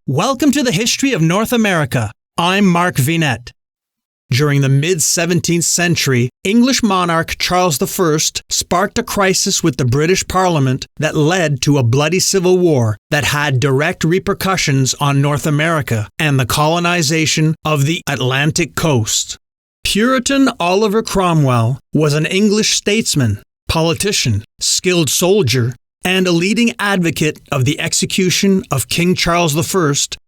Welcome to the History of North America. I'm Mark Vinette. During the mid-17th century, English monarch Charles I sparked a crisis with the British Parliament that led to a bloody civil war that had direct repercussions on North America and the colonization of the Atlantic coast. Puritan Oliver Cromwell was an English statesman, politician, skilled soldier, and a leading advocate of the execution of King Charles I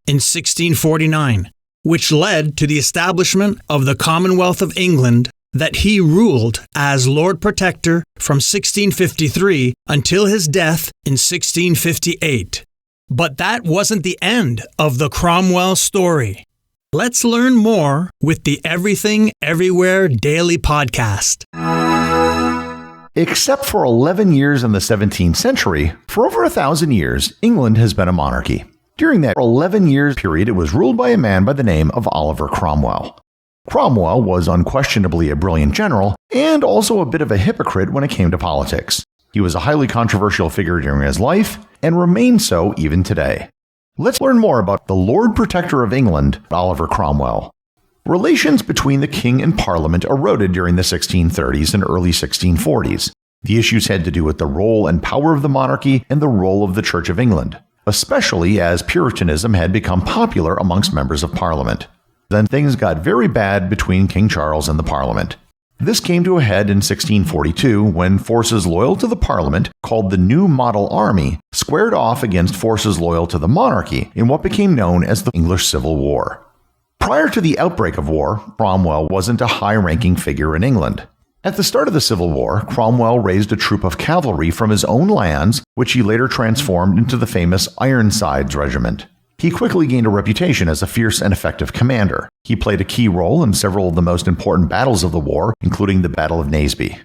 in 1649, which led to the establishment of the Commonwealth of England that he ruled as Lord Protector from 1653 until his death in 1658. But that wasn't the end of the Cromwell story. Let's learn more with the Everything Everywhere Daily Podcast. Except for 11 years in the 17th century, for over 1,000 years, England has been a monarchy. During that 11-year period, it was ruled by a man by the name of Oliver Cromwell. Cromwell was unquestionably a brilliant general and also a bit of a hypocrite when it came to politics. He was a highly controversial figure during his life and remains so even today. Let's learn more about the Lord Protector of England, Oliver Cromwell. Relations between the king and parliament eroded during the 1630s and early 1640s. The issues had to do with the role and power of the monarchy and the role of the Church of England, especially as Puritanism had become popular amongst members of parliament. Then things got very bad between King Charles and the parliament. This came to a head in 1642 when forces loyal to the parliament, called the New Model Army, squared off against forces loyal to the monarchy in what became known as the English Civil War. Prior to the outbreak of war, Cromwell wasn't a high-ranking figure in England. At the start of the Civil War, Cromwell raised a troop of cavalry from his own lands, which he later transformed into the famous Ironsides Regiment. He quickly gained a reputation as a fierce and effective commander. He played a key role in several of the most important battles of the war, including the Battle of Naseby.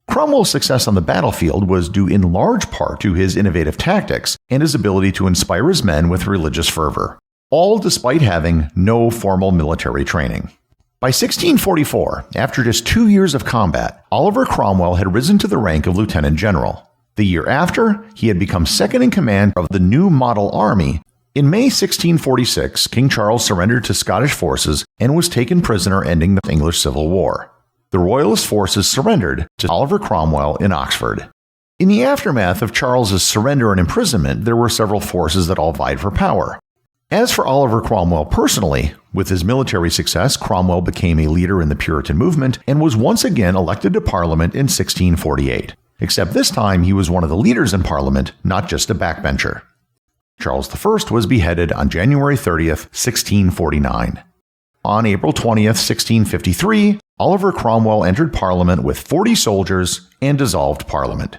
Cromwell's success on the battlefield was due in large part to his innovative tactics and his ability to inspire his men with religious fervor, all despite having no formal military training. By 1644, after just 2 years of combat, Oliver Cromwell had risen to the rank of lieutenant general. The year after, he had become second in command of the New Model Army. In May 1646, King Charles surrendered to Scottish forces and was taken prisoner, ending the English Civil War. The Royalist forces surrendered to Oliver Cromwell in Oxford. In the aftermath of Charles's surrender and imprisonment, there were several forces that all vied for power. As for Oliver Cromwell personally, with his military success, Cromwell became a leader in the Puritan movement and was once again elected to Parliament in 1648. Except this time he was one of the leaders in Parliament, not just a backbencher. Charles I was beheaded on January 30th, 1649. On April 20th, 1653, Oliver Cromwell entered Parliament with 40 soldiers and dissolved Parliament.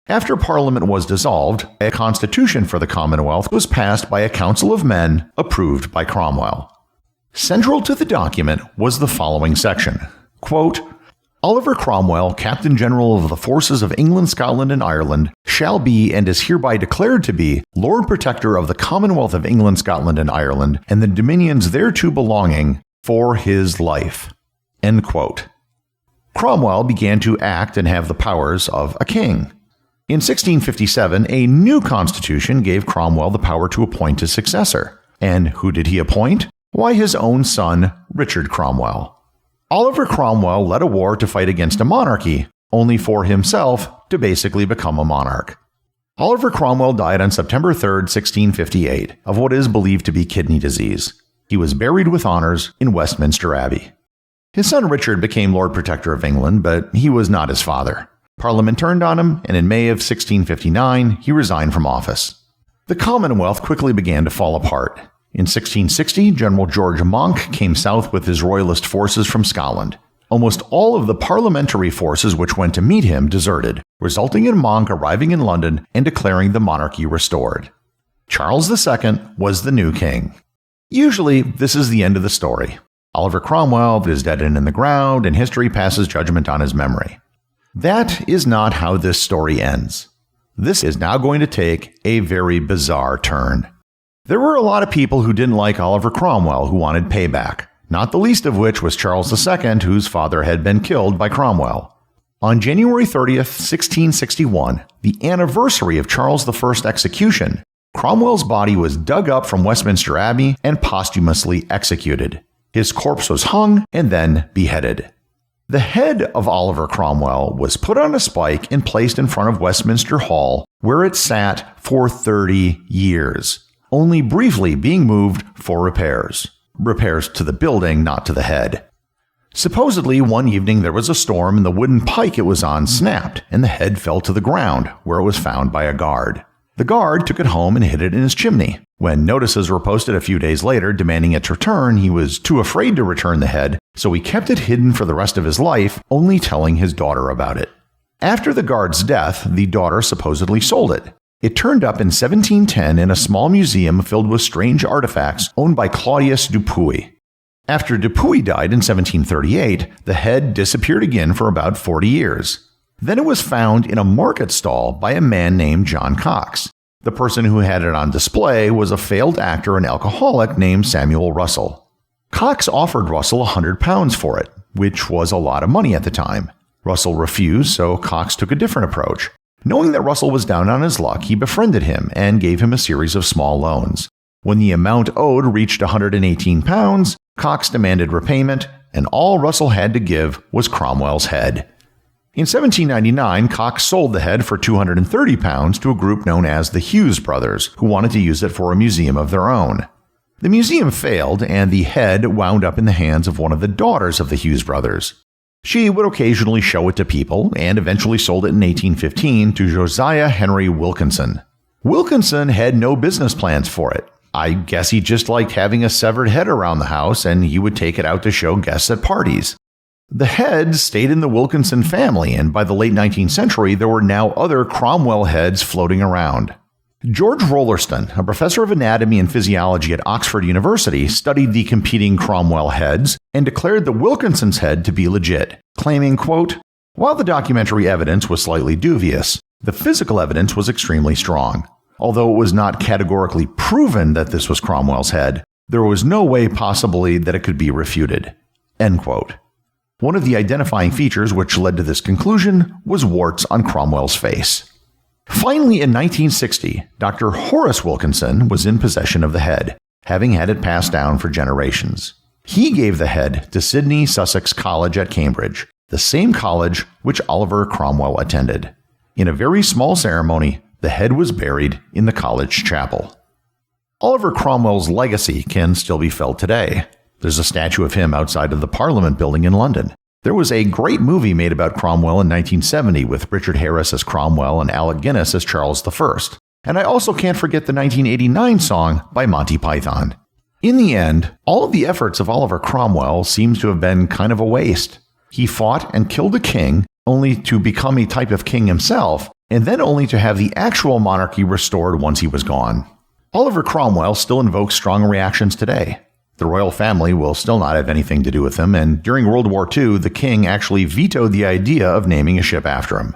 After Parliament was dissolved, a constitution for the Commonwealth was passed by a council of men approved by Cromwell. Central to the document was the following section, quote, Oliver Cromwell, Captain General of the Forces of England, Scotland, and Ireland, shall be and is hereby declared to be Lord Protector of the Commonwealth of England, Scotland, and Ireland, and the dominions thereto belonging, for his life. End quote. Cromwell began to act and have the powers of a king. In 1657, a new constitution gave Cromwell the power to appoint his successor. And who did he appoint? Why, his own son, Richard Cromwell. Oliver Cromwell led a war to fight against a monarchy, only for himself to basically become a monarch. Oliver Cromwell died on September 3, 1658, of what is believed to be kidney disease. He was buried with honors in Westminster Abbey. His son Richard became Lord Protector of England, but he was not his father. Parliament turned on him, and in May of 1659, he resigned from office. The Commonwealth quickly began to fall apart. In 1660, General George Monck came south with his royalist forces from Scotland. Almost all of the parliamentary forces which went to meet him deserted, resulting in Monck arriving in London and declaring the monarchy restored. Charles II was the new king. Usually, this is the end of the story. Oliver Cromwell is dead and in the ground, and history passes judgment on his memory. That is not how this story ends. This is now going to take a very bizarre turn. There were a lot of people who didn't like Oliver Cromwell who wanted payback, not the least of which was Charles II, whose father had been killed by Cromwell. On January 30th, 1661, the anniversary of Charles I's execution, Cromwell's body was dug up from Westminster Abbey and posthumously executed. His corpse was hung and then beheaded. The head of Oliver Cromwell was put on a spike and placed in front of Westminster Hall, where it sat for 30 years, only briefly being moved for repairs. Repairs to the building, not to the head. Supposedly, one evening there was a storm and the wooden pike it was on snapped, and the head fell to the ground, where it was found by a guard. The guard took it home and hid it in his chimney. When notices were posted a few days later demanding its return, he was too afraid to return the head, so he kept it hidden for the rest of his life, only telling his daughter about it. After the guard's death, the daughter supposedly sold it. It turned up in 1710 in a small museum filled with strange artifacts owned by Claudius Dupuy. After Dupuy died in 1738, the head disappeared again for about 40 years. Then it was found in a market stall by a man named John Cox. The person who had it on display was a failed actor and alcoholic named Samuel Russell. Cox offered Russell £100 for it, which was a lot of money at the time. Russell refused, so Cox took a different approach. Knowing that Russell was down on his luck, he befriended him and gave him a series of small loans. When the amount owed reached £118, Cox demanded repayment, and all Russell had to give was Cromwell's head. In 1799, Cox sold the head for £230 to a group known as the Hughes brothers, who wanted to use it for a museum of their own. The museum failed, and the head wound up in the hands of one of the daughters of the Hughes brothers. She would occasionally show it to people, and eventually sold it in 1815 to Josiah Henry Wilkinson. Wilkinson had no business plans for it. I guess he just liked having a severed head around the house, and he would take it out to show guests at parties. The head stayed in the Wilkinson family, and by the late 19th century, there were now other Cromwell heads floating around. George Rollerston, a professor of anatomy and physiology at Oxford University, studied the competing Cromwell heads and declared the Wilkinson's head to be legit, claiming, quote, "While the documentary evidence was slightly dubious, the physical evidence was extremely strong. Although it was not categorically proven that this was Cromwell's head, there was no way possibly that it could be refuted." End quote. One of the identifying features which led to this conclusion was warts on Cromwell's face. Finally, in 1960, Dr. Horace Wilkinson was in possession of the head, having had it passed down for generations. He gave the head to Sidney Sussex College at Cambridge, the same college which Oliver Cromwell attended. In a very small ceremony, the head was buried in the college chapel. Oliver Cromwell's legacy can still be felt today. There's a statue of him outside of the Parliament building in London. There was a great movie made about Cromwell in 1970 with Richard Harris as Cromwell and Alec Guinness as Charles I. And I also can't forget the 1989 song by Monty Python. In the end, all of the efforts of Oliver Cromwell seems to have been kind of a waste. He fought and killed a king, only to become a type of king himself, and then only to have the actual monarchy restored once he was gone. Oliver Cromwell still invokes strong reactions today. The royal family will still not have anything to do with him, and during World War II, the king actually vetoed the idea of naming a ship after him.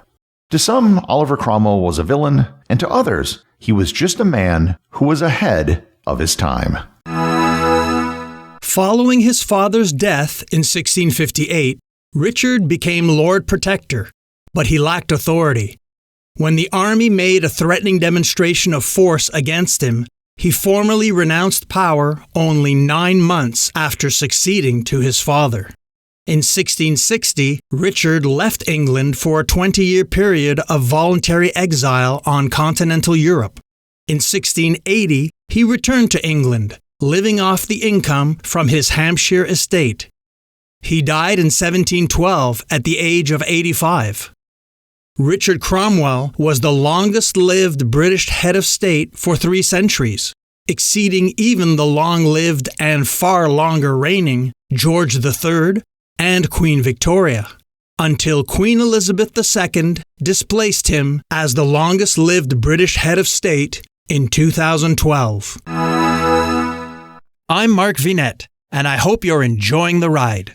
To some, Oliver Cromwell was a villain, and to others, he was just a man who was ahead of his time. Following his father's death in 1658, Richard became Lord Protector, but he lacked authority. When the army made a threatening demonstration of force against him, he formally renounced power only 9 months after succeeding to his father. In 1660, Richard left England for a 20-year period of voluntary exile on continental Europe. In 1680, he returned to England, living off the income from his Hampshire estate. He died in 1712 at the age of 85. Richard Cromwell was the longest-lived British head of state for 3 centuries, exceeding even the long-lived and far longer reigning George III and Queen Victoria, until Queen Elizabeth II displaced him as the longest-lived British head of state in 2012. I'm Mark Vinette, and I hope you're enjoying the ride.